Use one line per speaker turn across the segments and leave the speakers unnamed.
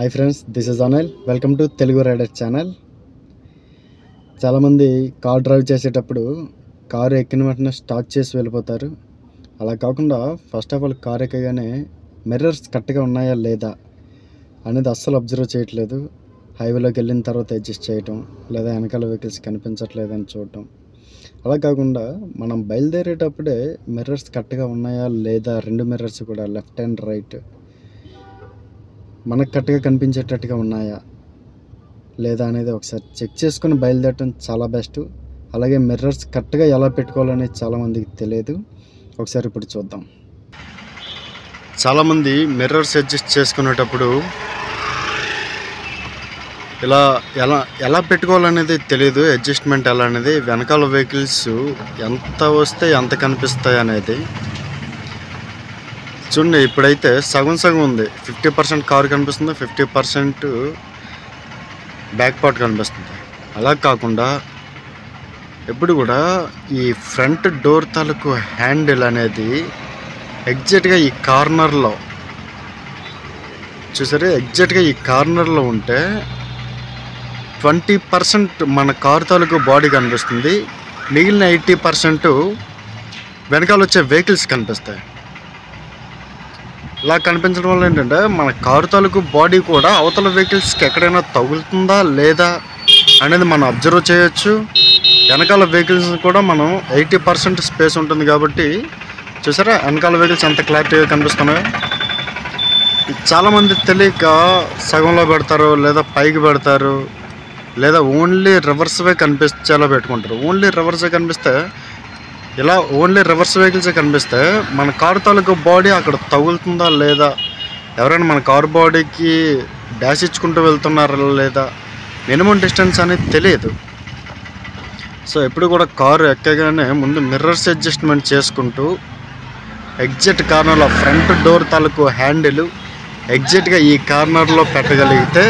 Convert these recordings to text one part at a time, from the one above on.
Hi friends, this is Anil. Welcome to Telugu Rider channel. చాలామంది car drive చేసేటప్పుడు car ఎక్కిన వెంటనే స్టార్ట్ చేసి వెళ్ళిపోతారు. అలా కాకుండా ఫస్ట్ ఆఫ్ ఆల్ కార్ ఎక్కగానే మిర్రర్స్ కరెక్ట్గా ఉన్నాయా లేదా అనేది అస్సలు అబ్జర్వ్ చేయట్లేదు. హైవేలోకి వెళ్ళిన తర్వాత అడ్జస్ట్ చేయటం, లేదా వెనకాల వెహికల్స్ కనిపించట్లేదని చూడటం. అలా కాకుండా మనం బయలుదేరేటప్పుడే మిర్రర్స్ కరెక్ట్గా ఉన్నాయా లేదా, రెండు మిర్రర్స్ కూడా లెఫ్ట్ అండ్ రైట్ మనకు కరెక్ట్గా కనిపించేటట్టుగా ఉన్నాయా లేదా అనేది ఒకసారి చెక్ చేసుకుని బయలుదేరటం చాలా బెస్ట్. అలాగే మిర్రర్స్ కరెక్ట్గా ఎలా పెట్టుకోవాలనేది చాలామందికి తెలియదు. ఒకసారి ఇప్పుడు చూద్దాం. చాలామంది మిర్రర్స్ అడ్జస్ట్ చేసుకునేటప్పుడు ఇలా ఎలా పెట్టుకోవాలనేది తెలియదు. అడ్జస్ట్మెంట్ ఎలా అనేది, వెనకాల వెహికల్స్ ఎంత వస్తే ఎంత కనిపిస్తాయి అనేది చూడండి. ఇప్పుడైతే సగం ఉంది. 50% కారు కనిపిస్తుంది, 50% బ్యాక్ పార్ట్ కనిపిస్తుంది. అలా కాకుండా ఎప్పుడు కూడా ఈ ఫ్రంట్ డోర్ తాలూకు హ్యాండిల్ అనేది ఎగ్జాక్ట్గా ఈ కార్నర్లో చూసారా, ఎగ్జాక్ట్గా ఈ కార్నర్లో ఉంటే 20% మన కారు తాలూకు బాడీ కనిపిస్తుంది. మిగిలిన 80% వెనకాల వచ్చే వెహికల్స్ కనిపిస్తాయి. ఇలా కనిపించడం వల్ల ఏంటంటే మన కారు తాలూకు బాడీ కూడా అవతల వెహికల్స్కి ఎక్కడైనా తగులుతుందా లేదా అనేది మనం అబ్జర్వ్ చేయొచ్చు. వెనకాల వెహికల్స్ కూడా మనం 80% స్పేస్ ఉంటుంది కాబట్టి చూసారా, వెనకాల వెహికల్స్ ఎంత క్లారిటీగా కనిపిస్తున్నాయో. చాలామంది తెలియక సగంలో పెడతారు, లేదా పైకి పెడతారు, లేదా ఓన్లీ రివర్స్వే కనిపించేలా పెట్టుకుంటారు. ఓన్లీ రివర్స్వే కనిపిస్తే, ఇలా ఓన్లీ రివర్స్ వెహికల్సే కనిపిస్తే మన కారు తాలూకు బాడీ అక్కడ తగులుతుందా లేదా, ఎవరైనా మన కారు బాడీకి డాష్ ఇచ్చుకుంటూ వెళ్తున్నారా లేదా, మినిమం డిస్టెన్స్ అనేది తెలియదు. సో ఎప్పుడు కూడా కారు ఎక్కగానే ముందు మిర్రర్స్ అడ్జస్ట్మెంట్ చేసుకుంటూ ఎగ్జాక్ట్ కార్నర్లో ఫ్రంట్ డోర్ తాలూకు హ్యాండిల్ ఎగ్జాక్ట్గా ఈ కార్నర్లో పెట్టగలిగితే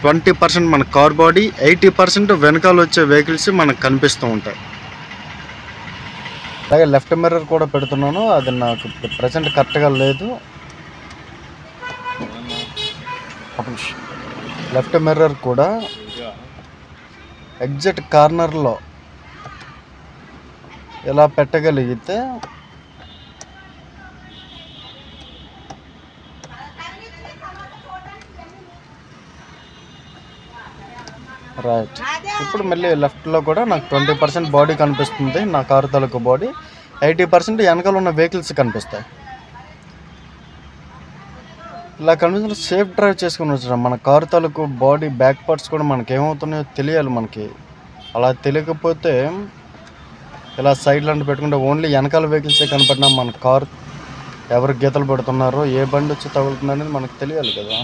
20% మన కార్ బాడీ, 80% వెనకాల వచ్చే వెహికల్స్ మనకు కనిపిస్తూ ఉంటాయి. అలాగే లెఫ్ట్ మిర్రర్ కూడా పెడుతున్నాను, అది నాకు ప్రజెంట్ కరెక్ట్గా లేదు. లెఫ్ట్ మిర్రర్ కూడా ఎగ్జాక్ట్ కార్నర్లో ఇలా పెట్టగలిగితే రైట్. ఇప్పుడు మళ్ళీ లెఫ్ట్లో కూడా నాకు 20% బాడీ కనిపిస్తుంది, నా కారు తాలూకు బాడీ. 80% వెనకాల ఉన్న వెహికల్స్ కనిపిస్తాయి. ఇలా కనిపించిన సేఫ్ డ్రైవ్ చేసుకుని వచ్చాం. మన కారు తాలూకు బాడీ బ్యాక్ పార్ట్స్ కూడా మనకి ఏమవుతున్నాయో తెలియాలి మనకి. అలా తెలియకపోతే ఇలా సైడ్ లాంటి పెట్టుకుంటే ఓన్లీ వెనకాల వెహికల్సే కనపడినా మన కారు ఎవరు గీతలు పెడుతున్నారో, ఏ బండి వచ్చి తగులుతుంది అనేది మనకు తెలియాలి కదా.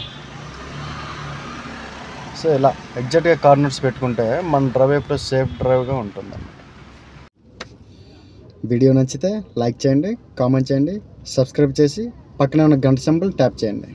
సో ఇలా ఎగ్జాక్ట్గా కార్నర్స్ పెట్టుకుంటే మన డ్రైవ్ ఎప్పుడు సేఫ్ డ్రైవ్గా ఉంటుంది అన్నమాట. వీడియో నచ్చితే లైక్ చేయండి, కామెంట్ చేయండి, సబ్స్క్రైబ్ చేసి పక్కనే ఉన్న గంట సింబల్ ట్యాప్ చేయండి.